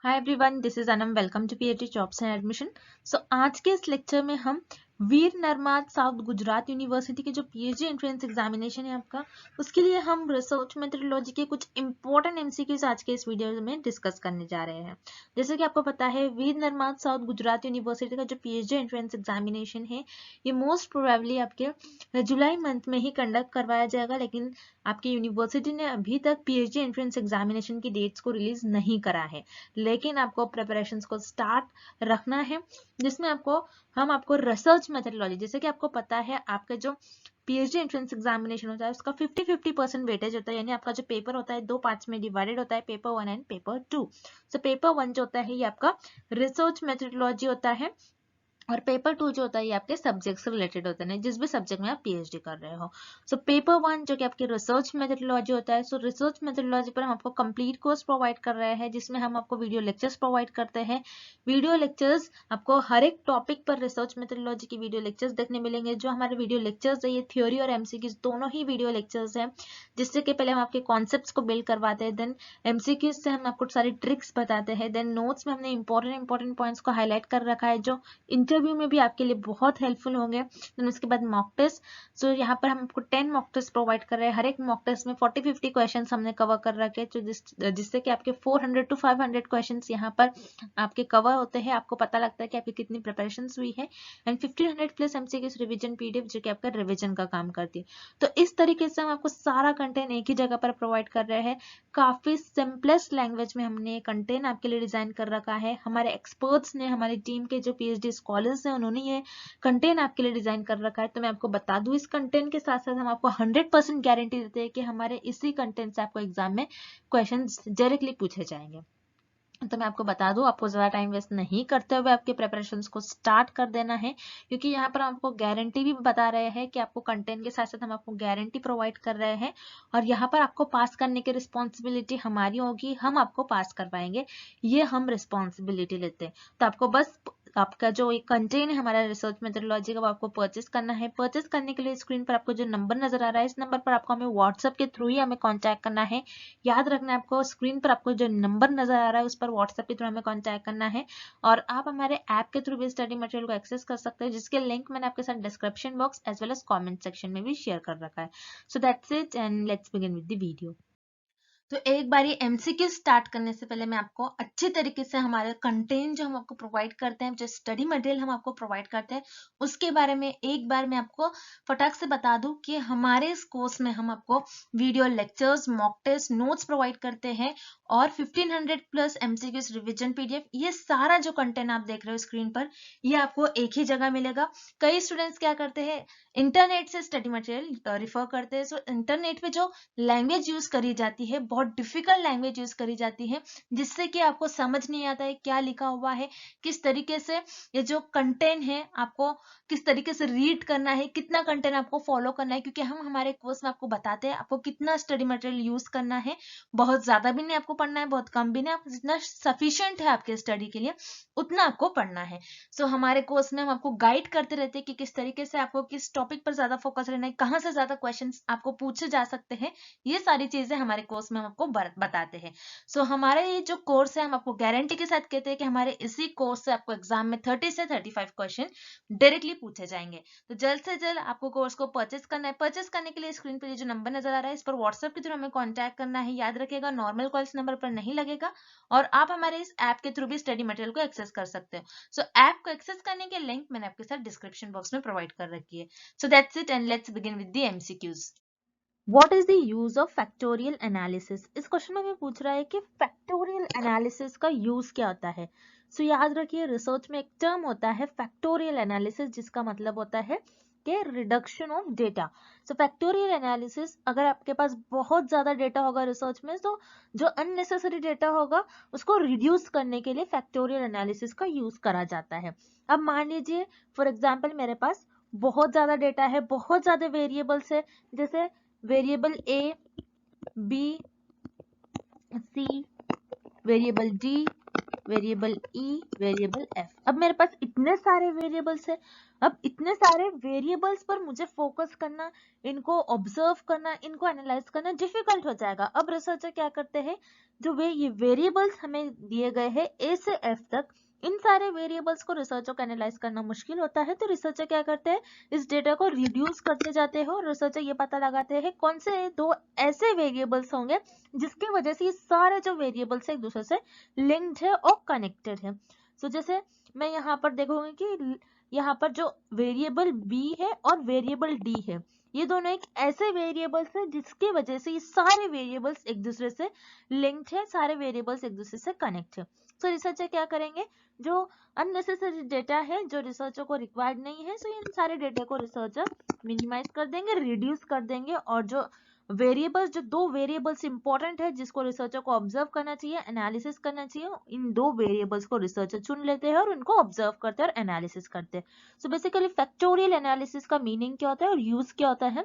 Hi everyone, this is Anam. Welcome to PhD jobs and admission. आज के इस lecture में हम वीर नर्माद साउथ गुजरात यूनिवर्सिटी के जो पीएचडी एंट्रेंस एग्जामिनेशन है आपका, उसके लिए हम रिसर्च मेथोडोलॉजी के कुछ इंपॉर्टेंट एमसीक्यूज आज के इस वीडियो में डिस्कस करने जा रहे हैं। जैसे कि आपको पता है, वीर नर्माद साउथ गुजरात यूनिवर्सिटी का जो पीएचडी एंट्रेंस एग्जामिनेशन है, ये मोस्ट प्रोबेबली आपके जुलाई मंथ में ही कंडक्ट करवाया जाएगा, लेकिन आपकी यूनिवर्सिटी ने अभी तक पीएचडी एंट्रेंस एग्जामिनेशन की डेट्स को रिलीज नहीं करा है। लेकिन आपको प्रिपरेशंस को स्टार्ट रखना है, जिसमें हम आपको रिसर्च मेथोडोलॉजी, जैसे कि आपको पता है आपका जो पीएचडी एंट्रेंस एग्जामिनेशन होता है उसका 50-50% वेटेज होता है, यानी आपका जो पेपर होता है दो पार्ट्स में डिवाइडेड होता है, paper 1 and paper 2। So paper 1 जो होता है ये आपका रिसर्च मेथोडोलॉजी होता है, और पेपर 2 जो होता है ये आपके सब्जेक्ट से रिलेटेड होता है, जिस भी सब्जेक्ट में आप पीएचडी कर रहे हो। सो पेपर 1 जो कि आपकी रिसर्च मेथोडोलॉजी होता है, सो रिसर्च मेथोडोलॉजी पर हम आपको कंप्लीट कोर्स प्रोवाइड कर रहे हैं, जिसमें हम आपको वीडियो लेक्चर्स प्रोवाइड करते हैं। वीडियो लेक्चर्स आपको हर एक टॉपिक पर रिसर्च मेथोडोलॉजी की वीडियो लेक्चर्स देखने मिलेंगे। जो हमारे वीडियो लेक्चर्स है ये थ्योरी और एमसीक्यूज दोनों ही वीडियो लेक्चर्स हैं, जिससे कि पहले हम आपके कॉन्सेप्ट्स को बिल्ड करवाते हैं, देन एमसीक्यूज से हम आपको सारी ट्रिक्स बताते हैं, देन नोट्स में हमने इंपॉर्टेंट पॉइंट्स को हाईलाइट कर रखा है जो इंटरव्यू में भी आपके लिए बहुत हेल्पफुल होंगे। देन उसके बाद मॉक टेस्ट। सो यहाँ पर हम आपको 10 मॉक टेस्ट प्रोवाइड कर रहे हैं। हर एक मॉक टेस्ट में 40-50 क्वेश्चंस हमने कवर कर रखे हैं, जिससे कि आपके 400 to 500 क्वेश्चंस यहाँ पर आपके कवर होते हैं। आपको पता लगता है कि आपकी कितनी प्रिपरेशंस हुई है, and 1500 plus MCQs revision PDF जो कि आपका रिवीजन का काम करती है। तो इस तरीके से हम आपको सारा कंटेंट एक ही जगह पर प्रोवाइड कर रहे हैं। काफी सिंपलेस्ट लैंग्वेज में हमने कंटेंट आपके लिए डिजाइन कर रखा है। हमारे एक्सपर्ट्स ने, हमारी टीम के जो पीएचडी स्कॉलर्स हैं, उन्होंने ये कंटेंट आपके लिए डिजाइन कर रखा है। तो मैं आपको बता दूं, इस कंटेंट के साथ साथ हम आपको 100% गारंटी देते हैं कि हमारे इसी कंटेंट से आपको एग्जाम में क्वेश्चंस डायरेक्टली पूछे जाएंगे। तो मैं आपको बता दूं, आपको ज़्यादा टाइम वेस्ट नहीं करते हुए आपके प्रिपरेशंस को स्टार्ट कर देना है, क्योंकि यहाँ पर हम आपको गारंटी भी बता रहे हैं कि आपको कंटेंट के साथ साथ हम आपको गारंटी प्रोवाइड कर रहे हैं, और यहाँ पर आपको पास करने की रिस्पॉन्सिबिलिटी हमारी होगी, हम आपको पास करवाएंगे, ये हम रिस्पॉन्सिबिलिटी लेते हैं। तो आपको बस आपका जो एक कंटेंट है हमारा रिसर्च मेथोडोलॉजी का, वो आपको परचेस करना है। परचेस करने के लिए स्क्रीन पर आपको जो नंबर नजर आ रहा है, इस नंबर पर आपको हमें व्हाट्सएप के थ्रू ही हमें कॉन्टैक्ट करना है। याद रखना है, आपको स्क्रीन पर आपको जो नंबर नजर आ रहा है उस पर व्हाट्सएप के थ्रू हमें कॉन्टैक्ट करना है, और आप हमारे ऐप के थ्रू भी स्टडी मटेरियल को एक्सेस कर सकते हैं, जिसके लिंक मैंने आपके साथ description box as well as comment section में भी शेयर कर रखा है। So that's it, and let's begin with the video. तो एक बार ये एमसीक्यू स्टार्ट करने से पहले मैं आपको अच्छे तरीके से हमारे कंटेंट जो हम आपको प्रोवाइड करते हैं, जो स्टडी मटेरियल हम आपको प्रोवाइड करते हैं, उसके बारे में एक बार मैं आपको फटाक से बता दूं कि हमारे इस कोर्स में हम आपको video lectures, mock test, notes provide करते हैं, और 1500 प्लस एमसीक्यूज रिविजन पीडीएफ। ये सारा जो कंटेंट आप देख रहे हो स्क्रीन पर, ये आपको एक ही जगह मिलेगा। कई स्टूडेंट्स क्या करते हैं, इंटरनेट से स्टडी मटेरियल रिफर करते हैं। सो इंटरनेट पे जो लैंग्वेज यूज करी जाती है, बहुत डिफिकल्ट लैंग्वेज यूज करी जाती है, जिससे कि आपको समझ नहीं आता है क्या लिखा हुआ है, किस तरीके से ये जो कंटेंट है आपको किस तरीके से रीड करना है, कितना कंटेंट आपको फॉलो करना है, क्योंकि हम हमारे कोर्स में आपको बताते हैं आपको कितना स्टडी मटेरियल यूज करना है। बहुत ज्यादा भी नहीं आपको पढ़ना है, बहुत कम भी नहीं, आप जितना सफिशिएंट है आपके स्टडी के लिए उतना आपको पढ़ना है। सो हमारे कोर्स में हम आपको गाइड करते रहते हैं कि किस तरीके से आपको किस टॉपिक पर ज्यादा फोकस रहना है, कहाँ से ज्यादा क्वेश्चंस आपको पूछे जा सकते हैं, ये सारी चीजें हमारे कोर्स में हम आपको बताते हैं। सो हमारे ये जो कोर्स है, हम आपको गारंटी के साथ कहते हैं कि हमारे इसी कोर्स से आपको एग्जाम में 30 से 35 क्वेश्चन डायरेक्टली पूछे जाएंगे। तो जल्द से जल्द आपको कोर्स को परचेस करना है। परचेस करने के लिए स्क्रीन पर ये जो नंबर नजर आ रहा है, इस पर व्हाट्सएप के थ्रू हमें कॉन्टैक्ट करना है। याद रखिएगा, नॉर्मल कॉल इस नंबर पर नहीं लगेगा, और आप हमारे इस ऐप के थ्रू भी स्टडी मटेरियल को एक्सेस कर सकते हो। सो ऐप को एक्सेस करने के लिंक मैंने आपके साथ डिस्क्रिप्शन बॉक्स में प्रोवाइड कर रखी है। So that's it, and let's begin with the MCQs. What is the use of factorial analysis? इस क्वेश्चन में पूछ रहा है कि फैक्टोरियल एनालिसिस का यूज क्या होता है। सो याद रखिए, रिसर्च में एक टर्म होता है फैक्टोरियल एनालिसिस, जिसका मतलब होता है कि reduction of data. So factorial analysis, अगर आपके पास बहुत ज्यादा डेटा होगा रिसर्च में, तो जो अननेसेसरी डेटा होगा उसको रिड्यूस करने के लिए फैक्टोरियल एनालिसिस का यूज करा जाता है। अब मान लीजिए फॉर एग्जाम्पल मेरे पास बहुत ज्यादा डेटा है, बहुत ज्यादा वेरिएबल्स है, जैसे वेरिएबल ए, बी, सी, वेरिएबल डी, वेरिएबल ई, वेरिएबल एफ। अब मेरे पास इतने सारे वेरिएबल्स है, अब इतने सारे वेरिएबल्स पर मुझे फोकस करना, इनको ऑब्जर्व करना, इनको एनालाइज करना डिफिकल्ट हो जाएगा। अब रिसर्चर क्या करते हैं, जो वे ये वेरिएबल्स हमें दिए गए हैं ए से एफ तक, इन सारे वेरिएबल्स को रिसर्चर को एनालाइज करना मुश्किल होता है, तो रिसर्चर क्या करते हैं, इस डेटा को रिड्यूस करते जाते हैं और रिसर्चर ये पता लगाते हैं कौन से दो ऐसे वेरिएबल्स होंगे जिसकी वजह से ये सारे जो वेरिएबल्स है एक दूसरे से लिंक्ड है और कनेक्टेड है। सो जैसे मैं यहाँ पर देखूंगी कि यहाँ पर जो वेरिएबल बी है और वेरिएबल डी है, ये दोनों एक ऐसे वेरिएबल्स है जिसकी वजह से ये सारे वेरिएबल्स एक दूसरे से लिंक्ड है, सारे वेरिएबल्स एक दूसरे से कनेक्ट है। सो रिसर्चर क्या करेंगे, जो अननेसेसरी डेटा है जो रिसर्चर को रिक्वायर्ड नहीं है, सो इन सारे डेटा को रिसर्चर मिनिमाइज कर देंगे, रिड्यूस कर देंगे, और जो वेरिएबल्स, जो दो वेरिएबल्स इंपॉर्टेंट है जिसको रिसर्चर को ऑब्जर्व करना चाहिए, एनालिसिस करना चाहिए, इन दो वेरिएबल्स को रिसर्चर चुन लेते हैं और उनको ऑब्जर्व करते हैं और एनालिसिस करते हैं। सो बेसिकली फैक्टोरियल एनालिसिस का मीनिंग क्या होता है और यूज क्या होता है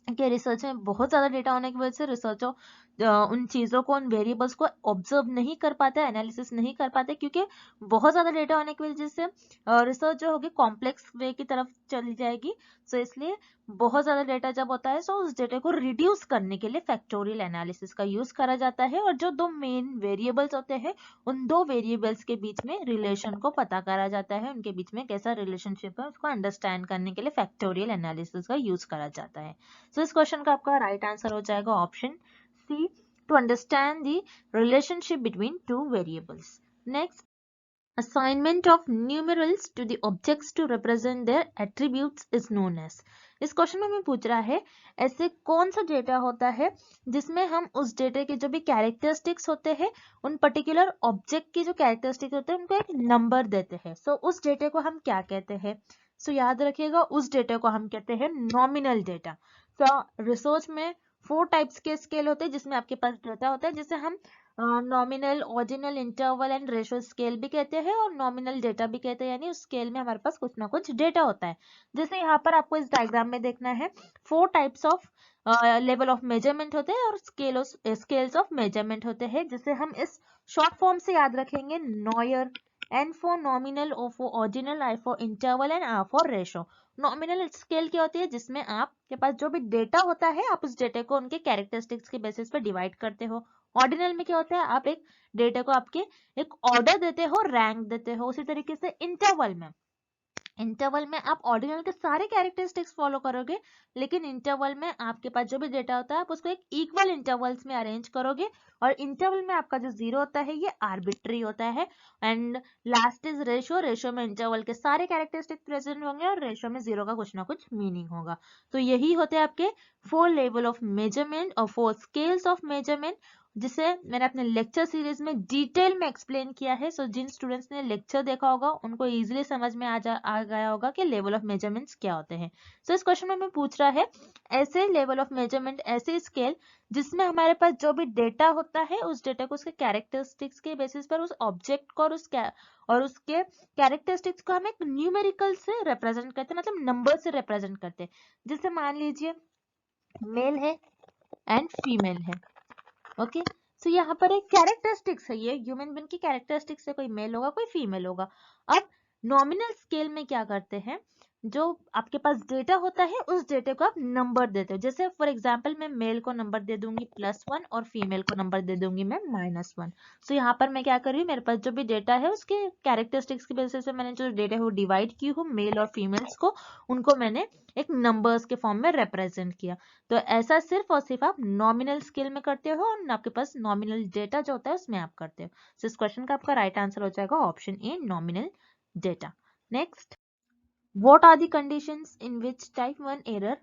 कि रिसर्च में बहुत ज्यादा डेटा होने की वजह से रिसर्चर उन चीजों को, उन वेरिएबल्स को ऑब्जर्व नहीं कर पाते, एनालिसिस नहीं कर पाते, क्योंकि बहुत ज्यादा डेटा होने की वजह से रिसर्च जो होगी कॉम्प्लेक्स वे की तरफ चली जाएगी। सो इसलिए बहुत ज्यादा डेटा जब होता है, सो उस डेटा को रिड्यूस करने के लिए फैक्टोरियल एनालिसिस का यूज करा जाता है, और जो दो मेन वेरिएबल्स होते हैं उन दो वेरिएबल्स के बीच में रिलेशन को पता करा जाता है, उनके बीच में कैसा रिलेशनशिप है उसको अंडरस्टैंड करने के लिए फैक्टोरियल एनालिसिस का यूज करा जाता है। सो इस क्वेश्चन का आपका राइट आंसर हो जाएगा option C, to understand the relationship between two variables. Next, assignment of numerals to the objects to represent their attributes is known as। इस क्वेश्चन में हमें पूछ रहा है ऐसे कौन सा डेटा होता है जिसमें हम उस डेटा के जो भी कैरेक्टरिस्टिक्स होते हैं, उन पर्टिकुलर ऑब्जेक्ट की जो कैरेक्टरिस्टिक्स होते हैं उनको एक नंबर देते हैं। सो उस डेटा को हम क्या कहते हैं, सो याद रखिएगा उस डेटा को हम कहते हैं नॉमिनल डेटा। सो रिसर्च में 4 टाइप्स के स्केल होते हैं जिसमें आपके पास डेटा होता है, जिसे हम nominal, ordinal, interval and ratio scale भी कहते हैं और नॉमिनल डेटा भी कहते हैं, यानी उस स्केल में हमारे पास कुछ ना कुछ डेटा होता है। जैसे यहाँ पर आपको इस डायग्राम में देखना है 4 types of level of measurement होते हैं और स्केल्स ऑफ मेजरमेंट होते हैं, जिसे हम इस शॉर्ट फॉर्म से याद रखेंगे NOIR, N for nominal, O for ordinal, I for interval and R for ratio. Nominal scale क्या होती है, जिसमें आपके पास जो भी डेटा होता है आप उस डेटा को उनके कैरेक्टरिस्टिक्स के बेसिस पे डिवाइड करते हो। ऑर्डिनल में क्या होता है, आप एक डेटा को आपके एक ऑर्डर देते हो, रैंक देते हो। उसी तरीके से इंटरवल में आप ऑर्डिनल के सारे कैरेक्टरिस्टिक्स फॉलो करोगे, लेकिन इंटरवल में आपके पास जो भी डेटा होता है आप उसको एक इक्वल इंटरवल्स में अरेंज करोगे, और इंटरवल में आपका जो जीरो होता है ये आर्बिट्री होता है। And last is ratio, ratio में इंटरवल के सारे कैरेक्टरिस्टिक्स प्रेजेंट होंगे और रेशो में जीरो का कुछ ना कुछ मीनिंग होगा। तो यही होते हैं आपके 4 लेवल ऑफ मेजरमेंट और 4 स्केल्स ऑफ मेजरमेंट, जिसे मैंने अपने लेक्चर सीरीज में डिटेल में एक्सप्लेन किया है। सो जिन स्टूडेंट्स ने लेक्चर देखा होगा उनको इजीली समझ में आ गया होगा कि लेवल ऑफ मेजरमेंट्स क्या होते हैं। सो इस क्वेश्चन में मैं पूछ रहा है ऐसे लेवल ऑफ मेजरमेंट, ऐसे स्केल जिसमें हमारे पास जो भी डेटा होता है उस डेटा को उसके कैरेक्टरिस्टिक्स के बेसिस पर उस ऑब्जेक्ट को और उसके कैरेक्टरिस्टिक्स को हम एक न्यूमेरिकल से रिप्रेजेंट करते हैं, मतलब नंबर से रिप्रेजेंट करते हैं। जैसे मान लीजिए मेल है एंड फीमेल है, ओके। सो यहाँ पर एक कैरेक्टरिस्टिक्स है, ये ह्यूमन बीइंग की कैरेक्टरिस्टिक्स है, कोई मेल होगा कोई फीमेल होगा। अब नॉमिनल स्केल में क्या करते हैं, जो आपके पास डेटा होता है उस डेटे को आप नंबर देते हो। जैसे फॉर एग्जांपल मैं मेल को नंबर दे दूंगी +1 और फीमेल को नंबर दे दूंगी मैं -1। सो यहाँ पर मैं क्या कर रही हूँ, मेरे पास जो भी डेटा है उसके कैरेक्टरिस्टिक्स की बेसिस पे मैंने जो डेटा है वो डिवाइड की हूँ मेल और फीमेल्स को, उनको मैंने एक नंबर्स के फॉर्म में रिप्रेजेंट किया। तो ऐसा सिर्फ और सिर्फ आप नॉमिनल स्केल में करते हो और आपके पास नॉमिनल डेटा जो होता है उसमें आप करते हो। सो इस क्वेश्चन का आपका राइट आंसर हो जाएगा option A, nominal data. Next, What are the conditions in which type 1 error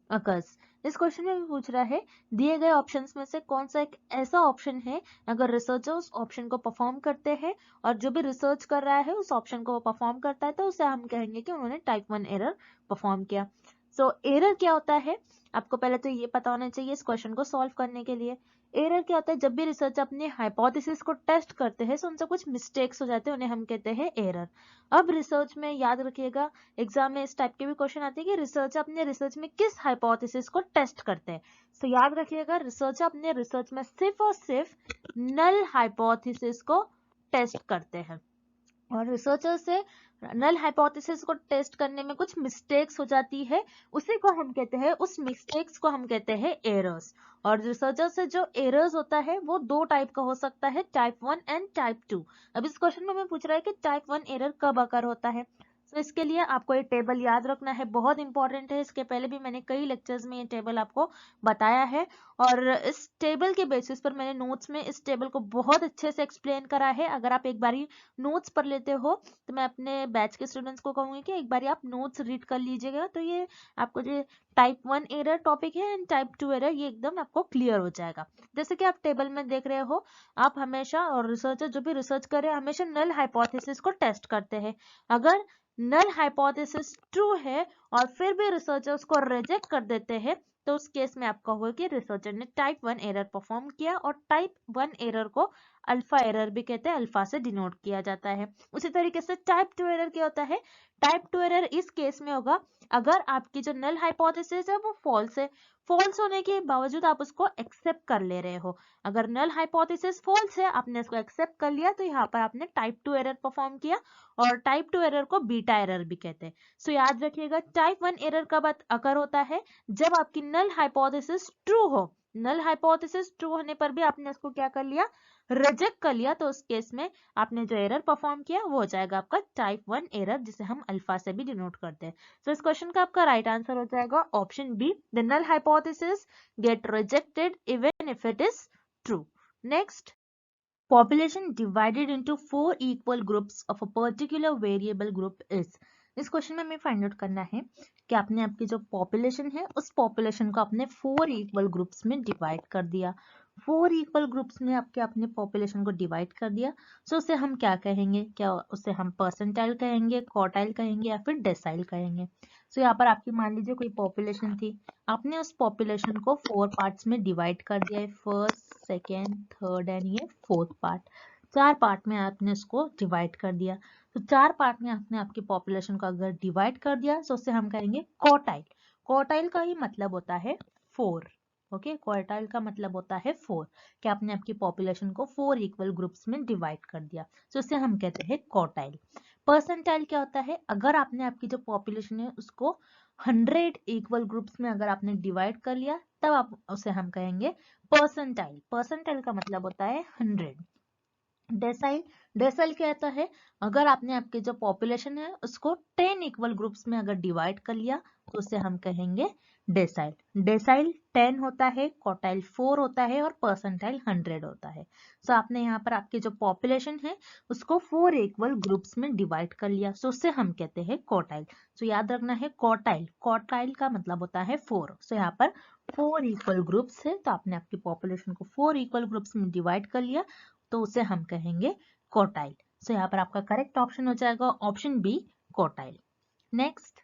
occurs? इस क्वेश्चन में भी पूछ रहा है दिए गए ऑप्शंस में से कौन सा एक ऐसा ऑप्शन है अगर रिसर्चर उस ऑप्शन को परफॉर्म करते हैं और जो भी रिसर्च कर रहा है उस ऑप्शन को परफॉर्म करता है, तो उसे हम कहेंगे कि उन्होंने टाइप 1 एरर परफॉर्म किया। सो एरर क्या होता है, आपको पहले तो ये पता होना चाहिए इस क्वेश्चन को सॉल्व करने के लिए। एरर क्या होता है, जब भी रिसर्चर अपने हाइपोथेसिस को टेस्ट करते हैं तो उनसे कुछ मिस्टेक्स हो जाते हैं, उन्हें हम कहते हैं एरर। अब रिसर्च में याद रखिएगा, एग्जाम में इस टाइप के भी क्वेश्चन आते हैं कि रिसर्चर अपने रिसर्च में किस हाइपोथेसिस को टेस्ट करते हैं। तो याद रखिएगा रिसर्चर अपने रिसर्च में सिर्फ और सिर्फ नल हाइपोथेसिस को टेस्ट करते हैं। और रिसर्चर से नल हाइपोथेसिस को टेस्ट करने में कुछ मिस्टेक्स हो जाती है, उसी को हम कहते हैं, उस मिस्टेक्स को हम कहते हैं एरर्स। और रिसर्चर से जो एरर्स होता है वो दो टाइप का हो सकता है, टाइप 1 एंड टाइप 2। अब इस क्वेश्चन में हमें पूछ रहा है कि टाइप 1 एरर कब अकर होता है। तो इसके लिए आपको ये टेबल याद रखना है, बहुत इंपॉर्टेंट है। इसके पहले भी मैंने कई लेक्चर्स में ये टेबल आपको बताया है, और इस टेबल के बेसिस पर मैंने नोट्स में इस टेबल को बहुत अच्छे से एक्सप्लेन करा है। अगर आप एक बारी नोट्स पढ़ लेते हो तो मैं अपने बैच के स्टूडेंट्स को कहूंगी कि एक बारी आप नोट्स रीड कर लीजिएगा, तो ये आपको जो टाइप 1 एरर टॉपिक है एंड टाइप 2 एरर, ये एकदम आपको क्लियर हो जाएगा। जैसे कि आप टेबल में देख रहे हो, आप हमेशा, और रिसर्चर जो भी रिसर्च करे, हमेशा नल हाइपोथेसिस को टेस्ट करते हैं। अगर नल हाइपोथेसिस ट्रू है और फिर भी रिसर्चर उसको रिजेक्ट कर देते हैं, तो उस केस में आपका होगा कि रिसर्चर ने टाइप 1 एरर परफॉर्म किया। और टाइप 1 एरर को अल्फा एरर भी कहते हैं, अल्फा से डिनोट किया जाता है। उसी तरीके से टाइप 2 एरर क्या होता है, टाइप 2 एरर इस केस में होगा अगर आपकी जो नल हाइपोथेसिस है वो फॉल्स है, फॉल्स होने के बावजूद आप उसको एक्सेप्ट कर ले रहे हो। अगर नल हाइपोथेसिस फॉल्स है, आपने इसको एक्सेप्ट कर लिया, तो यहाँ पर आपने टाइप 2 एरर परफॉर्म किया। और टाइप 2 एरर को बीटा एरर भी कहते हैं। सो याद रखिएगा, टाइप 1 एरर कब अकर होता है, जब आपकी नल हाइपोथेसिस ट्रू हो। नल हाइपोथेसिस ट्रू होने पर भी आपने इसको क्या कर लिया, रिजेक्ट कर लिया, तो उस केस में आपने जो एरर परफॉर्म किया वो हो जाएगा आपका टाइप 1 एरर, जिसे हम अल्फा से भी डिनोट करते हैं। सो इस क्वेश्चन का आपका राइट आंसर हो जाएगा option B, the null hypothesis get rejected even if it is true. Next, population divided into 4 equal groups of a particular variable group is। इस क्वेश्चन में हमें फाइंड आउट करना है कि आपने आपकी जो पॉपुलेशन है उस पॉपुलेशन को आपने 4 इक्वल ग्रुप्स में डिवाइड कर दिया। 4 इक्वल ग्रुप्स में आपके अपने पॉपुलेशन को डिवाइड कर दिया। सो उसे हम क्या कहेंगे, क्या उसे हम परसेंटाइल कहेंगे, क्वार्टाइल कहेंगे, या फिर डेसाइल कहेंगे। सो यहाँ पर आपकी मान लीजिए कोई पॉपुलेशन थी, आपने उस पॉपुलेशन को 4 पार्ट्स में डिवाइड कर दिया है, फर्स्ट, सेकेंड, थर्ड एंड ये फोर्थ पार्ट। 4 पार्ट में आपने उसको डिवाइड कर दिया। तो 4 पार्ट में आपने आपकी पॉपुलेशन को अगर डिवाइड कर दिया, तो उससे हम कहेंगे क्वार्टाइल। क्वार्टाइल का ही मतलब होता है 4। ओके, क्वार्टाइल का मतलब होता है 4, कि आपने आपकी पॉपुलेशन को 4 इक्वल ग्रुप्स में डिवाइड कर दिया, तो उसे हम कहते हैं क्वार्टाइल। परसेंटाइल क्या होता है, अगर आपने आपकी जो पॉपुलेशन है उसको 100 इक्वल ग्रुप्स में अगर आपने डिवाइड कर लिया, तब आप उसे हम कहेंगे परसेंटाइल। परसेंटाइल का मतलब होता है 100। डेसाइल, डेसाइल क्या होता है, अगर आपने आपके जो पॉपुलेशन है उसको 10 इक्वल ग्रुप्स में अगर डिवाइड कर लिया, तो उसे हम कहेंगे डेसाइल। डेसाइल 10 होता है, क्वार्टाइल 4 होता है, और परसेंटाइल 100 होता है। सो आपने यहाँ पर आपके जो पॉपुलेशन है उसको 4 इक्वल ग्रुप्स में डिवाइड कर लिया, सो उसे हम कहते हैं क्वार्टाइल। सो याद रखना है, क्वार्टाइल, क्वार्टाइल का मतलब होता है 4। सो यहाँ पर 4 इक्वल ग्रुप्स है, तो आपने आपकी पॉपुलेशन को 4 इक्वल ग्रुप्स में डिवाइड कर लिया, तो उसे हम कहेंगे क्वार्टाइल। सो यहाँ पर आपका करेक्ट ऑप्शन हो जाएगा option B, quartile. Next,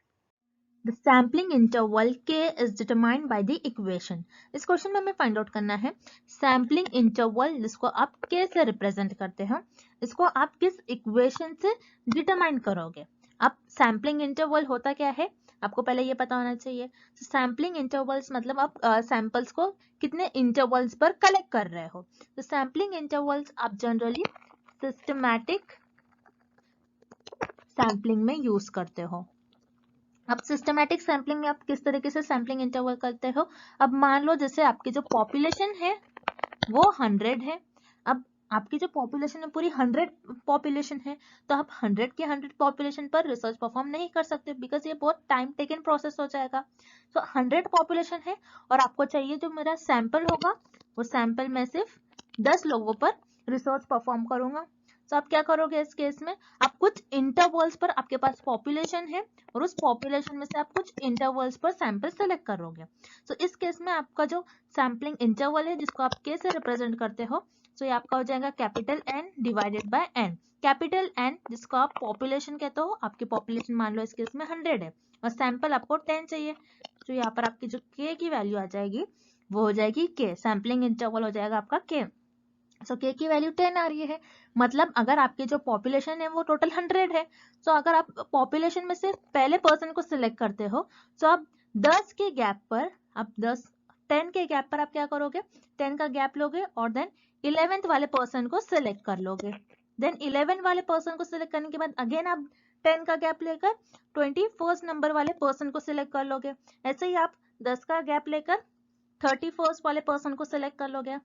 the sampling interval k is determined by the equation. इस क्वेश्चन में हमें फाइंड आउट करना है सैम्पलिंग इंटरवल, जिसको आप k से रिप्रेजेंट करते हैं, इसको आप किस इक्वेशन से डिटरमाइन करोगे। अब सैम्पलिंग इंटरवल होता क्या है, आपको पहले ये पता होना चाहिए। सैम्पलिंग इंटरवल्स मतलब आप सैंपल्स को कितने इंटरवल्स पर कलेक्ट कर रहे हो। तो सैम्पलिंग इंटरवल्स आप जनरली सिस्टमैटिक सैम्पलिंग में यूज करते हो। अब सिस्टमैटिक सैम्पलिंग में आप किस तरीके से सैम्पलिंग इंटरवल करते हो। अब मान लो जैसे आपकी जो पॉपुलेशन है वो 100 है। अब आपकी जो पॉपुलेशन है पूरी 100 पॉपुलेशन है, तो आप 100 के 100 पॉपुलेशन पर रिसर्च परफॉर्म नहीं कर सकते, बिकॉज ये बहुत टाइम टेकन प्रोसेस हो जाएगा। तो 100 पॉपुलेशन है और आपको चाहिए जो मेरा सैंपल होगा, वो सैंपल में सिर्फ 10 लोगों पर रिसर्च परफॉर्म करूंगा। तो आप क्या करोगे इस केस में, आप कुछ इंटरवल्स पर, आपके पास पॉपुलेशन है और उस पॉपुलेशन में से आप कुछ इंटरवल्स पर सैंपल सेलेक्ट करोगे। तो इस केस में आपका जो सैम्पलिंग इंटरवल है, जिसको आप के से रिप्रेजेंट करते हो, तो ये आपका हो जाएगा capital N divided bye N। Capital N जिसको आप पॉपुलेशन कहते हो, आपकी पॉपुलेशन मान लो इस केस में 100 है और सैंपल आपको 10 चाहिए, तो यहाँ पर आपकी जो k की वैल्यू आ जाएगी वो हो जाएगी k। सैम्पलिंग इंटरवल हो जाएगा आपका k। सो k की वैल्यू 10 आ रही है, मतलब अगर आपकी जो पॉपुलेशन है वो टोटल 100 है, तो अगर आप पॉपुलेशन में से पहले पर्सन को सिलेक्ट करते हो, तो आप 10 के गैप पर, आप 10 के गैप पर आप क्या करोगे, 10 का गैप लोगे और देन 11th वाले पर्सन को सिलेक्ट कर लोगे। देन 11 वाले पर्सन को सिलेक्ट करने के बाद अगेन आप 10 का गैप लेकर 21st नंबर वाले पर्सन को सिलेक्ट कर लोगे। ऐसे ही आप 10 का गैप लेकर 31st वाले पर्सन को सिलेक्ट कर लोगे।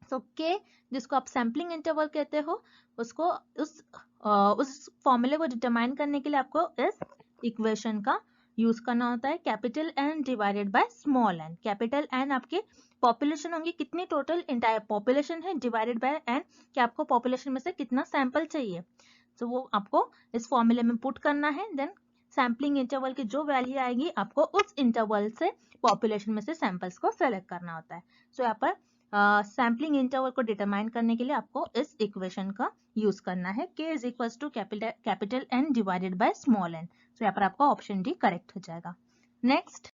सो के जिसको आप सैम्पलिंग इंटरवल कहते हो, उसको उस फॉर्मूले को डिटरमाइन करने के लिए आपको इस इक्वेशन का यूज करना होता है, capital N divided by small n. Capital N आपके पॉपुलेशन होंगी, कितनी टोटल इंटायर पॉपुलेशन है, डिवाइडेड बाय एन कि आपको पॉपुलेशन में से कितना सैंपल चाहिए। तो वो आपको इस फॉर्मूले में पुट करना है। देन सैम्पलिंग इंटरवल की जो वैल्यू आएगी आपको उस इंटरवल से पॉपुलेशन में से सैंपल्स को सेलेक्ट करना होता है। सो यहाँ पर सैम्पलिंग इंटरवल को डिटरमाइन करने के लिए आपको इस इक्वेशन का यूज करना है, k is equal to capital N divided by small n। तो यहाँ पर आपका ऑप्शन डी करेक्ट हो जाएगा। Next,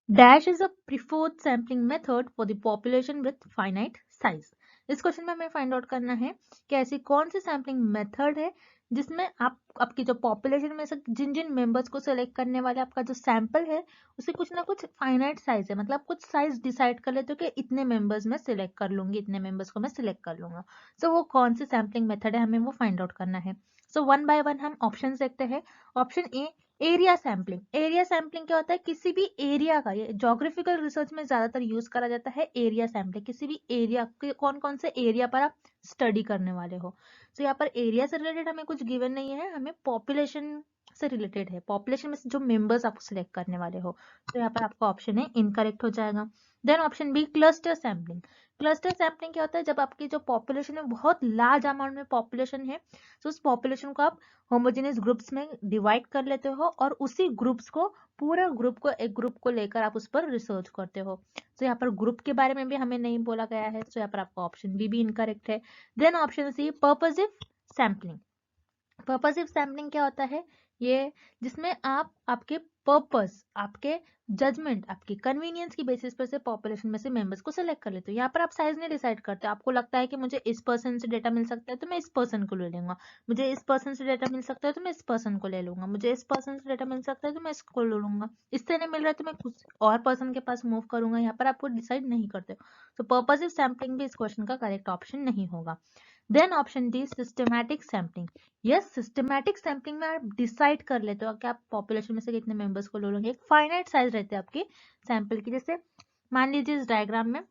dash is a preferred sampling method for the population with finite size. इस क्वेश्चन में हमें फाइंड आउट करना है कि ऐसी कौन सी सैम्पलिंग मेथड है जिसमें आप आपकी जो पॉपुलेशन में से जिन जिन मेंबर्स को सिलेक्ट करने वाले आपका जो सैंपल है उसे कुछ ना कुछ फाइनाइट साइज है, मतलब कुछ साइज डिसाइड कर लेते हो कि इतने मेंबर्स में सिलेक्ट कर लूंगी, इतने मेंबर्स को मैं सिलेक्ट कर लूंगा। सो वो कौन सी सैम्पलिंग मेथड है हमें वो फाइंड आउट करना है। सो वन बाय वन हम ऑप्शन देखते हैं। Option A, area sampling. Area sampling क्या होता है, किसी भी एरिया का, ये ज्योग्राफिकल रिसर्च में ज्यादातर यूज करा जाता है एरिया सैम्पलिंग। किसी भी एरिया के कौन कौन से एरिया पर आप स्टडी करने वाले हो। तो यहाँ पर एरिया से रिलेटेड हमें कुछ गिवन नहीं है, हमें पॉपुलेशन से रिलेटेड है, पॉपुलेशन में से जो मेंबर्स आप सिलेक्ट करने वाले हो। तो यहाँ पर आपका ऑप्शन है इनकरेक्ट हो जाएगा। Then option B, cluster sampling. Cluster sampling क्या होता है, जब आपकी जो पॉपुलेशन है बहुत लार्ज अमाउंट में पॉपुलेशन है तो उस पॉपुलेशन को आप होमोजेनियस ग्रुप्स में डिवाइड कर लेते हो और उसी ग्रुप्स को, पूरा ग्रुप को, एक ग्रुप को लेकर आप उस पर रिसर्च करते हो। तो यहाँ पर ग्रुप के बारे में भी हमें नहीं बोला गया है, तो यहाँ पर आपका ऑप्शन बी भी इनकरेक्ट है। Then option C, purposive sampling. Purposive sampling क्या होता है, ये जिसमें आप आपके पर्पस, आपके जजमेंट, आपकी कन्वीनियंस की बेसिस पर से पॉपुलेशन में से मेंबर्स को सिलेक्ट कर लेते हो। यहाँ पर आप साइज नहीं डिसाइड करते, आपको लगता है कि मुझे इस पर्सन से डेटा मिल सकता है तो मैं इस पर्सन को ले लूंगा, मुझे इस पर्सन से डेटा मिल सकता है तो मैं इस पर्सन को ले लूंगा, मुझे इस पर्सन से डेटा मिल सकता है तो मैं इसको ले लूंगा, इससे नहीं मिल रहा है तो मैं कुछ और पर्सन के पास मूव करूंगा। यहाँ पर आपको डिसाइड नहीं करते हो, तो पर्पसिव सैम्पलिंग भी इस क्वेश्चन का करेक्ट ऑप्शन नहीं होगा। Then option D, systematic sampling. Yes, systematic sampling में आप डिसाइड कर लेते हो कि आप पॉपुलेशन में से कितने मेंबर्स को ले लोगे। एक फाइनाइट साइज रहते हैं आपके सैंपल की। जैसे मान लीजिए इस डायग्राम में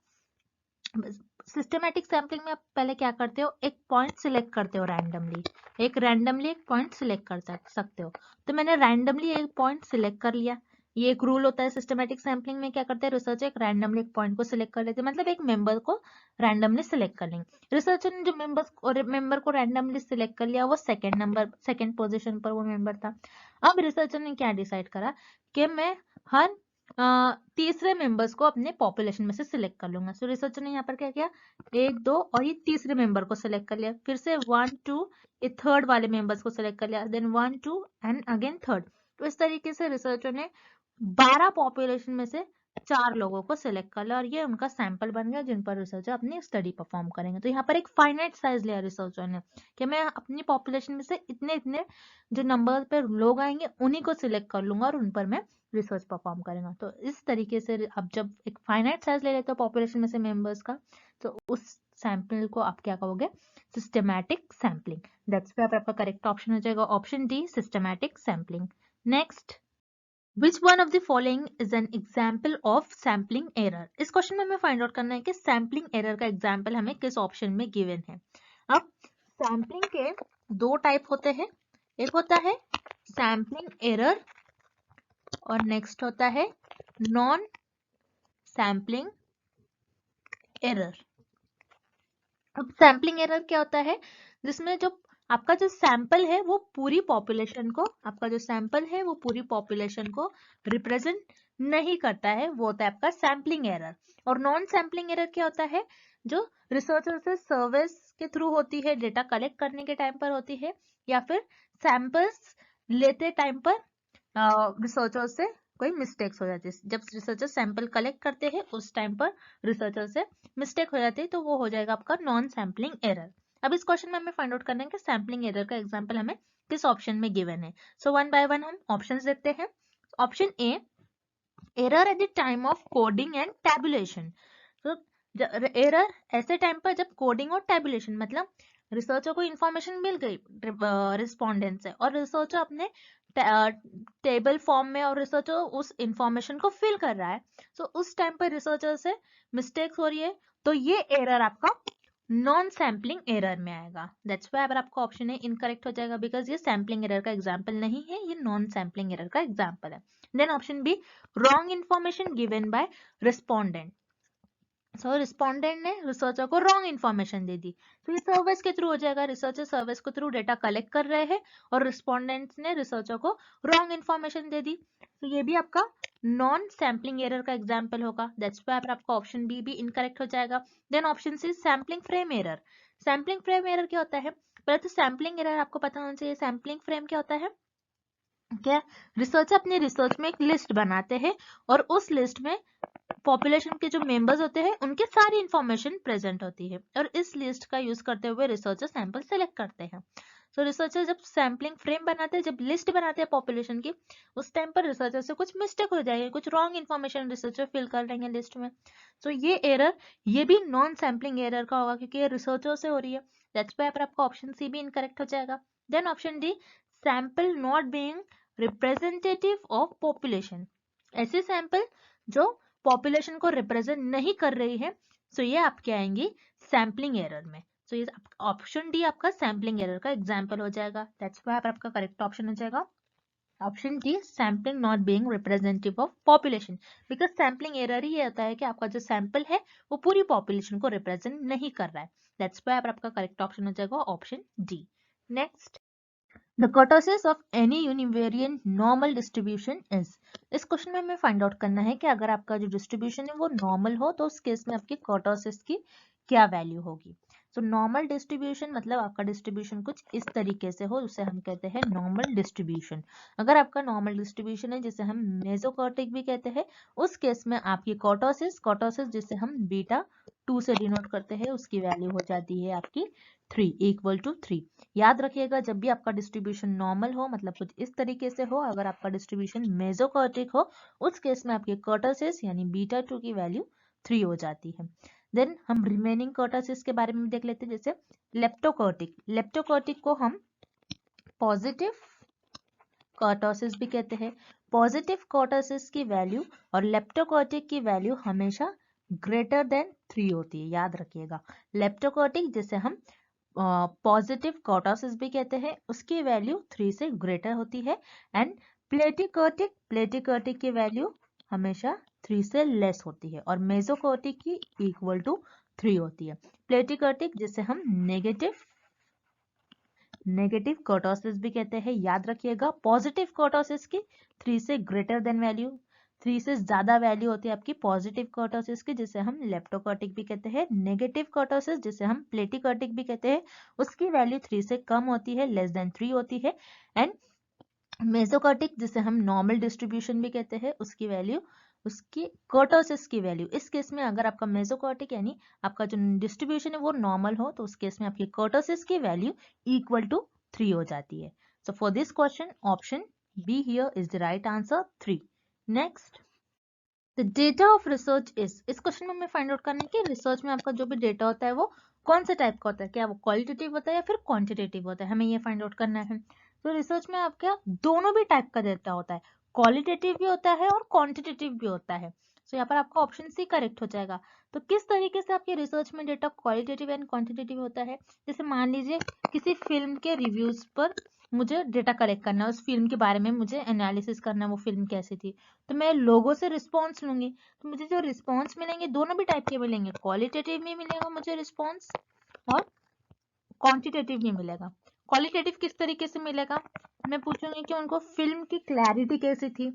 सिस्टमैटिक सैम्पलिंग में आप पहले क्या करते हो, एक पॉइंट सिलेक्ट करते हो रैंडमली, एक पॉइंट सिलेक्ट कर सकते हो। तो मैंने रैंडमली एक पॉइंट सिलेक्ट कर लिया। ये एक रूल होता है सिस्टमैटिक सैम्पलिंग में, क्या करते हैं रिसर्चर, एक रैंडमली एक पॉइंट को सिलेक्ट कर लेते हैं, मतलब एक मेंबर को रैंडमली सिलेक्ट कर लेंगे। रिसर्चर ने जो मेंबर को रैंडमली सिलेक्ट कर लिया वो सेकंड पोजीशन पर वो मेंबर था। अब रिसर्चर ने क्या डिसाइड करा कि मैं हर तीसरे मेंबर्स को अपने पॉपुलेशन में से सिलेक्ट कर लूंगा। सो रिसर्चर ने यहाँ पर क्या किया, 1 2 और ये तीसरे मेंबर को सिलेक्ट कर लिया, फिर से 1 2 ये थर्ड वाले मेंबर्स को सिलेक्ट कर लिया, देन 1 2 एंड अगेन थर्ड। तो इस तरीके से रिसर्चर ने 12 पॉपुलेशन में से 4 लोगों को सिलेक्ट कर लिया और ये उनका सैंपल बन गया जिन पर रिसर्चर अपनी स्टडी परफॉर्म करेंगे। तो यहाँ पर एक फाइनाइट साइज लिया रिसर्चर ने कि मैं अपनी पॉपुलेशन में से इतने इतने जो नंबर पर लोग आएंगे उन्हीं को सिलेक्ट कर लूंगा और उन पर मैं रिसर्च परफॉर्म करेगा। तो इस तरीके से आप जब एक फाइनाइट साइज ले लेते हो पॉपुलेशन में से मेंबर्स का, तो उस सैंपल को आप क्या कहोगे, सिस्टमैटिक सैम्पलिंग। दैट्स पे आपका करेक्ट ऑप्शन हो जाएगा option D, systematic sampling. Next, Which one of the following is an example of sampling error? इस क्वेश्चन में हमें फाइंड आउट करना है कि सैम्पलिंग एरर का एग्जाम्पल हमें किस ऑप्शन में गिवन है। अब सैम्पलिंग के दो टाइप होते हैं, एक होता है सैम्पलिंग एरर और नेक्स्ट होता है नॉन सैम्पलिंग एरर। अब सैम्पलिंग एरर क्या होता है, जिसमें जो आपका जो सैंपल है वो पूरी पॉपुलेशन को, आपका जो सैंपल है वो पूरी पॉपुलेशन को रिप्रेजेंट नहीं करता है, वो होता है आपका सैम्पलिंग एरर। और नॉन सैम्पलिंग एरर क्या होता है, जो रिसर्चर से सर्विस के थ्रू होती है, डेटा कलेक्ट करने के टाइम पर होती है, या फिर सैंपल्स लेते टाइम पर रिसर्चर से कोई मिस्टेक्स हो जाती है। जब रिसर्चर सैंपल कलेक्ट करते हैं उस टाइम पर रिसर्चर से मिस्टेक हो जाती है तो वो हो जाएगा आपका नॉन सैम्पलिंग एरर। अब इस क्वेश्चन में हमें फाइंड आउट करना है कि सैम्पलिंग एरर का एग्जांपल हमें किस ऑप्शन में गिवन है। सो वन बाय वन हम ऑप्शंस देखते हैं। Option A, error at the time of coding and tabulation. तो एरर ऐसे टाइम पर जब कोडिंग और टैबुलेशन, मतलब रिसर्चर को इंफॉर्मेशन मिल गई रिस्पोंडेंट से और रिसर्चर अपने टेबल फॉर्म में और रिसर्चर उस इंफॉर्मेशन को फिल कर रहा है, तो उस टाइम पर रिसर्चर से मिस्टेक्स हो रही है, तो ये एरर आपका नॉन सैम्पलिंग एरर में आएगा। दैट्स व्हाई अगर आपका ऑप्शन है इनकरेक्ट हो जाएगा, बिकॉज ये सैम्पलिंग एरर का एग्जांपल नहीं है, ये नॉन सैम्पलिंग एरर का एग्जांपल है। Then option B, wrong information given by respondent. So respondent ने रिसर्चर को रॉन्ग इन्फॉर्मेशन दे दी, तो ये सर्विस के थ्रू हो जाएगा। रिसर्चर सर्विस के थ्रू डेटा कलेक्ट कर रहे हैं और रिस्पोंडेंट्स ने रिसर्चर को रॉन्ग इन्फॉर्मेशन दे दी, तो ये भी आपका नॉन सैम्पलिंग एरर का एग्जांपल होगा। दैट्स व्हाई आपका ऑप्शन बी भी इनकरेक्ट हो जाएगा। Then option C, sampling frame error. Sampling frame error क्या होता है? पहले तो सैम्पलिंग एरर आपको पता होना चाहिए। सैम्पलिंग फ्रेम क्या होता है? क्या रिसर्चर अपने रिसर्च में एक लिस्ट बनाते हैं और उस लिस्ट में पॉपुलेशन के जो मेंबर्स होते हैं उनके सारी इंफॉर्मेशन प्रेजेंट होती है और इस लिस्ट का यूज करते हुए रिसर्चर सैंपल सेलेक्ट करते हैं। तो रिसर्चर जब सैम्पलिंग फ्रेम बनाते हैं, जब लिस्ट बनाते हैं पॉपुलेशन की, उस टाइम पर रिसर्चर से कुछ मिस्टेक हो जाएगी, कुछ रॉन्ग इन्फॉर्मेशन रिसर्चर फिल कर लेंगे लिस्ट में, तो ये एरर, ये भी नॉन सैम्पलिंग एरर का होगा क्योंकि ये रिसर्चर से हो रही है। दैट्स व्हाई आपका ऑप्शन सी भी इनकरेक्ट हो जाएगा। Then option D, sample not being representative of population. ऐसे सैंपल जो पॉपुलेशन को रिप्रेजेंट नहीं कर रही है, सो ये आपके आएंगी सैम्पलिंग एरर में। सो ये ऑप्शन डी आपका सैम्पलिंग एरर का एग्जांपल हो जाएगा। दैट्स व्हाई आपका करेक्ट ऑप्शन हो जाएगा option D, sampling not being representative of population. Because sampling error ही ये होता है कि आपका जो सैंपल है वो पूरी पॉपुलेशन को रिप्रेजेंट नहीं कर रहा है। दैट्स व्हाई आपका करेक्ट ऑप्शन हो जाएगा option D. Next, The kurtosis of any univariate normal distribution is। इस क्वेश्चन में हमें फाइंड आउट करना है कि अगर आपका जो डिस्ट्रीब्यूशन है वो नॉर्मल हो तो उस केस में आपकी kurtosis की क्या वैल्यू होगी। तो नॉर्मल डिस्ट्रीब्यूशन मतलब आपका डिस्ट्रीब्यूशन कुछ इस तरीके से हो, उसे हम कहते हैं नॉर्मल डिस्ट्रीब्यूशन। अगर आपका नॉर्मल डिस्ट्रीब्यूशन है जिसे हम मेसोकॉर्टिक भी कहते हैं, उस केस में आपकी kurtosis जिसे हम बीटा 2 से डिनोट करते हैं, उसकी वैल्यू हो जाती है आपकी 3 इक्वल टू 3। याद रखिएगा जब भी आपका डिस्ट्रीब्यूशन नॉर्मल हो मतलब कुछ इस तरीके से हो, अगर आपका डिस्ट्रीब्यूशन मेसोकॉर्टिक हो उस केस में आपके कर्टोसिस यानी बीटा 2 की वैल्यू 3 हो जाती है। देन हम रिमेनिंग कर्टोसिस के बारे में देख लेते हैं, जैसे लेप्टोकॉर्टिक को हम पॉजिटिव कर्टोसिस भी कहते हैं। पॉजिटिव कर्टोसिस की वैल्यू और लेप्टोकॉर्टिक की वैल्यू हमेशा ग्रेटर देन 3 होती है, याद रखिएगा। लेप्टोकॉर्टिक जिसे हम पॉजिटिव कर्टोसिस भी कहते हैं, उसकी वैल्यू 3 से ग्रेटर होती है। एंड प्लेटिकर्टिक की वैल्यू हमेशा 3 से लेस होती है और मेसोकॉर्टिक की इक्वल टू 3 होती है। प्लेटिकर्टिक जिसे हम नेगेटिव कर्टोसिस भी कहते हैं, याद रखिएगा। पॉजिटिव कर्टोसिस की 3 से ग्रेटर देन वैल्यू, 3 से ज्यादा वैल्यू होती है आपकी पॉजिटिव कर्टोसिस की, जिसे हम लेप्टोकर्टिक भी कहते हैं। नेगेटिव कर्टोसिस जिसे हम प्लेटिकर्टिक भी कहते हैं, उसकी वैल्यू 3 से कम होती है, लेस देन 3 होती है। एंड मेसोकर्टिक जिसे हम नॉर्मल डिस्ट्रीब्यूशन भी कहते हैं, उसकी वैल्यू, उसकी कर्टोसिस की वैल्यू, इस केस में अगर आपका मेसोकर्टिक यानी आपका जो डिस्ट्रीब्यूशन है वो नॉर्मल हो तो उस केस में आपकी कर्टोसिस की वैल्यू इक्वल टू 3 हो जाती है। So for this question option be here is the right answer 3। Next, the data of research is. इस क्वेश्चन में हमें फाइंड आउट करना है कि रिसर्च में आपका जो भी डेटा होता है वो कौन से टाइप का होता है, क्या वो क्वालिटेटिव होता है या फिर क्वांटिटेटिव होता है, हमें ये फाइंड आउट करना है। तो रिसर्च में आपका दोनों भी टाइप का डेटा होता है, क्वालिटेटिव भी होता है और क्वांटिटेटिव भी होता है। तो यहाँ पर आपका ऑप्शन सी करेक्ट हो जाएगा। तो किस तरीके से आपके रिसर्च में डेटा क्वालिटेटिव एंड क्वांटिटेटिव होता है, जैसे मान लीजिए किसी फिल्म के रिव्यूज पर मुझे डेटा कलेक्ट करना है, उस फिल्म के बारे में मुझे एनालिसिस करना है वो फिल्म कैसी थी, तो मैं लोगों से रिस्पॉन्स लूंगी, तो मुझे जो रिस्पॉन्स मिलेंगे दोनों भी टाइप के मिलेंगे, क्वालिटेटिव भी मिलेगा मुझे रिस्पॉन्स और क्वांटिटेटिव भी मिलेगा। क्वालिटेटिव किस तरीके से मिलेगा, मैं पूछूंगी कि उनको फिल्म की क्लैरिटी कैसी थी,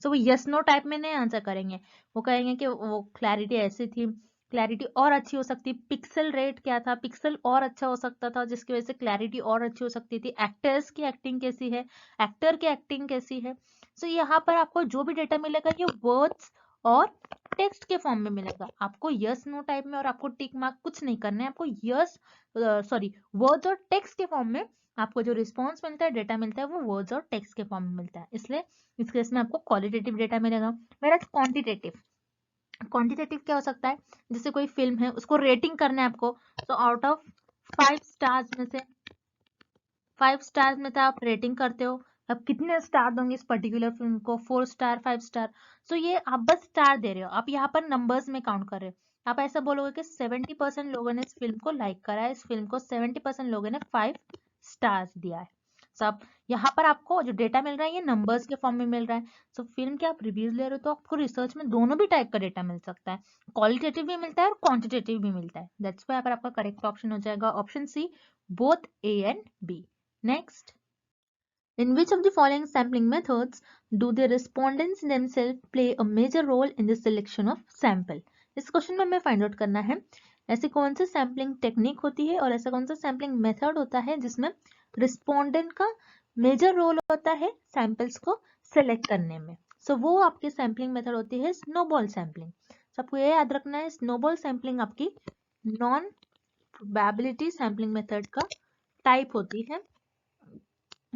सो वो यस नो टाइप में नहीं आंसर करेंगे, वो कहेंगे कि वो क्लैरिटी ऐसी थी, क्लैरिटी और अच्छी हो सकती, पिक्सल रेट क्या था, पिक्सल और अच्छा हो सकता था जिसकी वजह से क्लैरिटी और अच्छी हो सकती थी, एक्टर्स की एक्टिंग कैसी है, एक्टर की एक्टिंग कैसी है। सो यहाँ पर आपको जो भी डेटा मिलेगा ये वर्ड्स और टेक्स्ट के फॉर्म में मिलेगा, आपको यस नो टाइप में और आपको टिक मार्क कुछ नहीं करना है, आपको यस वर्ड्स और टेक्स्ट के फॉर्म में आपको जो रिस्पॉन्स मिलता है, डेटा मिलता है, वो वर्ड्स और टेक्स्ट के फॉर्म में मिलता है, इसलिए इस केस में आपको क्वालिटेटिव डेटा मिलेगा। मेरा क्वांटिटेटिव क्या हो सकता है, जैसे कोई फिल्म है उसको रेटिंग करना है आपको, तो आउट ऑफ 5 स्टार्स में से 5 स्टार्स में से आप रेटिंग करते हो, अब कितने स्टार दोगे इस पर्टिकुलर फिल्म को, 4 स्टार 5 स्टार। सो ये आप बस स्टार दे रहे हो, आप यहाँ पर नंबर्स में काउंट कर रहे हो। आप ऐसा बोलोगे कि 70% लोगों ने इस फिल्म को लाइक करा है, इस फिल्म को 70% लोगों ने 5 स्टार्स दिया है। सो अब यहाँ पर आपको जो डेटा मिल रहा है ये नंबर्स के फॉर्म में मिल रहा है। सो फिल्म के आप रिव्यूज ले रहे हो तो आपको रिसर्च में दोनों भी टाइप का डेटा मिल सकता है, क्वालिटेटिव भी मिलता है और क्वांटिटेटिव भी मिलता है। दैट्स व्हाई यहाँ पर आपका करेक्ट ऑप्शन हो जाएगा option C, both A and B. Next, in which of the following sampling methods do the respondents themselves play a major role in the selection of sample? इस question में हमें find out करना है ऐसी कौन सी sampling technique होती है और ऐसा कौन सा सैम्पलिंग मेथड होता है जिसमें रिस्पोंडेंट का मेजर रोल होता है सैंपल्स को सेलेक्ट करने में। सो वो आपकी सैम्पलिंग मेथड होती है स्नोबॉल सैम्पलिंग। सबको ये याद रखना है, स्नोबॉल सैम्पलिंग आपकी नॉन प्रोबेबिलिटी सैम्पलिंग मेथड का टाइप होती है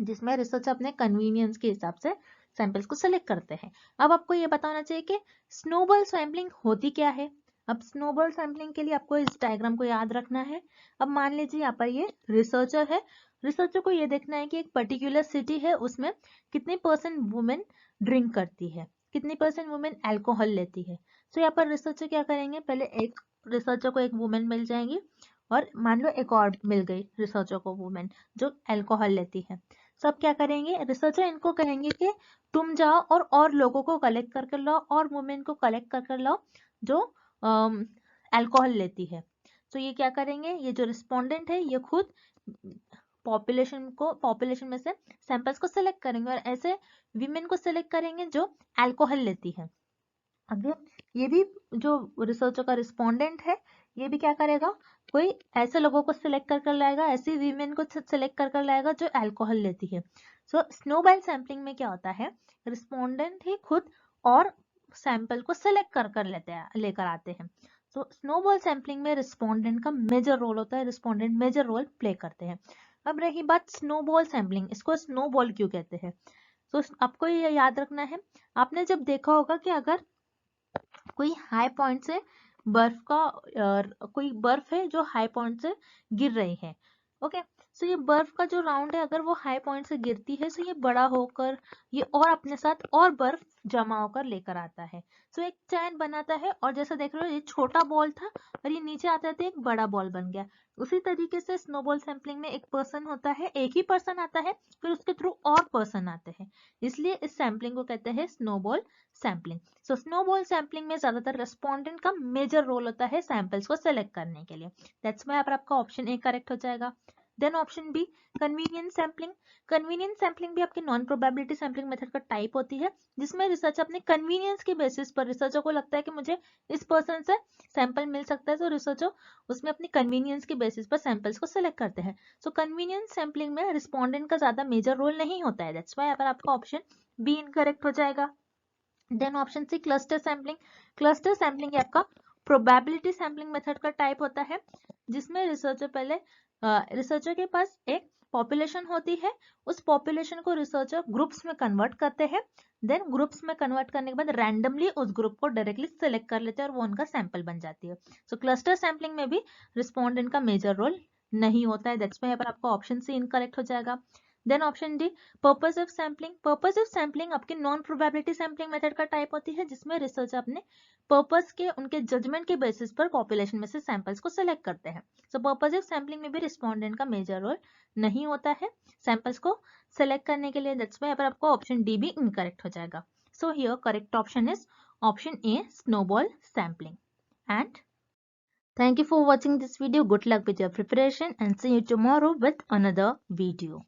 जिसमें रिसर्च अपने कन्वीनियंस के हिसाब से सैंपल्स को सिलेक्ट करते हैं। अब आपको ये बताना चाहिए कि स्नोबॉल सैंपलिंग होती क्या है। अब स्नोबॉल सैंपलिंग के लिए आपको इस डायग्राम को याद रखना है। अब मान लीजिए यहाँ पर ये रिसर्चर है, रिसर्चर को ये देखना है कि एक पर्टिकुलर सिटी है उसमें कितनी % वुमेन ड्रिंक करती है, कितनी % वुमेन अल्कोहल लेती है। तो यहाँ पर रिसर्चर क्या करेंगे, पहले एक रिसर्चर को एक वुमेन मिल जाएंगी और मान लो एक और मिल गई रिसर्चर को वुमेन जो अल्कोहल लेती है। सब क्या करेंगे, रिसर्चर इनको कहेंगे कि तुम जाओ और लोगों को कलेक्ट करके लाओ और वुमेन को कलेक्ट करके लाओ जो अल्कोहल लेती है। तो ये क्या करेंगे, ये जो रिस्पोंडेंट है ये खुद पॉपुलेशन में से सैंपल्स को सिलेक्ट करेंगे और ऐसे वीमेन को सिलेक्ट करेंगे जो अल्कोहल लेती है। अगेन ये भी जो रिसर्चर का रिस्पोंडेंट है ये भी क्या करेगा, कोई ऐसे लोगों को सिलेक्ट कर लाएगा, ऐसी वीमेन को सिलेक्ट कर लाएगा जो अल्कोहल लेती है। सो स्नोबॉल सैंपलिंग में क्या होता है, रिस्पोंडेंट ही खुद और सैंपल को सिलेक्ट लेकर आते हैं। सो स्नोबॉल सैंपलिंग में रिस्पोंडेंट का मेजर रोल होता है, रिस्पोंडेंट मेजर रोल प्ले करते हैं। अब रही बात स्नोबॉल सैंपलिंग, इसको स्नोबॉल क्यों कहते हैं। तो आपको ये याद रखना है, आपने जब देखा होगा कि अगर कोई हाई पॉइंट से कोई बर्फ है जो हाई पॉइंट से गिर रही है। ओके, सो ये बर्फ का जो राउंड है अगर वो हाई पॉइंट से गिरती है सो ये बड़ा होकर ये और अपने साथ और बर्फ जमा होकर लेकर आता है। सो एक चैन बनाता है और जैसा देख रहे हो ये छोटा बॉल था और ये नीचे आते आते एक बड़ा बॉल बन गया। उसी तरीके से स्नोबॉल सैंपलिंग में एक पर्सन होता है, एक ही पर्सन आता है फिर उसके थ्रू और पर्सन आते हैं, इसलिए इस सैंपलिंग को कहते हैं स्नोबॉल सैंपलिंग। सो स्नोबॉल सैंपलिंग में ज्यादातर रेस्पोंडेंट का मेजर रोल होता है सैंपल्स को सेलेक्ट करने के लिए। दैट्स व्हाई आपका ऑप्शन ए करेक्ट हो जाएगा। Then option B, convenience sampling. Convenience sampling भी आपकी नॉन प्रोबेबिलिटी सैंपलिंग मेथड का टाइप होती है जिसमें रिसर्च अपने कन्वीनियंस के बेसिस पर, रिसर्चर को लगता है कि मुझे इस पर्सन से सैंपल मिल सकता है तो रिसर्चर उसमें अपनी कन्वीनियंस के बेसिस पर सैंपल्स को सिलेक्ट करते हैं। सो कन्वीनियंस सैंपलिंग में रिस्पोंडेंट का ज्यादा मेजर रोल नहीं होता है। दैट्स व्हाई यहाँ पर आपका ऑप्शन बी इनकरेक्ट हो जाएगा। Then option C, cluster sampling. Cluster sampling आपका प्रोबेबिलिटी सैंपलिंग मेथड का टाइप होता है जिसमें रिसर्चर के पास एक पॉपुलेशन होती है, उस पॉपुलेशन को रिसर्चर ग्रुप्स में कन्वर्ट करते हैं। देन ग्रुप्स में कन्वर्ट करने के बाद रैंडमली उस ग्रुप को डायरेक्टली सिलेक्ट कर लेते हैं और वो उनका सैंपल बन जाती है। सो क्लस्टर सैंपलिंग में भी रिस्पोंडेंट का मेजर रोल नहीं होता है। दैट्स व्हाई यहाँ पर आपका ऑप्शन सी इनकरेक्ट हो जाएगा। Then option D, purposive sampling. Purposive sampling आपकी नॉन प्रोबेबिलिटी सैंपलिंग मेथड का टाइप होती है जिसमें रिसर्चर अपने पर्पस के, उनके जजमेंट के बेसिस पर पॉपुलेशन में से सैंपल्स को सिलेक्ट करते हैं। सो पर्पसिव सैंपलिंग में भी रिस्पोंडेंट का मेजर रोल नहीं होता है सैंपल्स को सिलेक्ट करने के लिए। दैट्स व्हाई यहाँ पर आपको ऑप्शन डी भी इनकरेक्ट हो जाएगा। So here correct option is option A, snowball sampling. And thank you for watching this video. Good luck with your preparation and see you tomorrow with another video.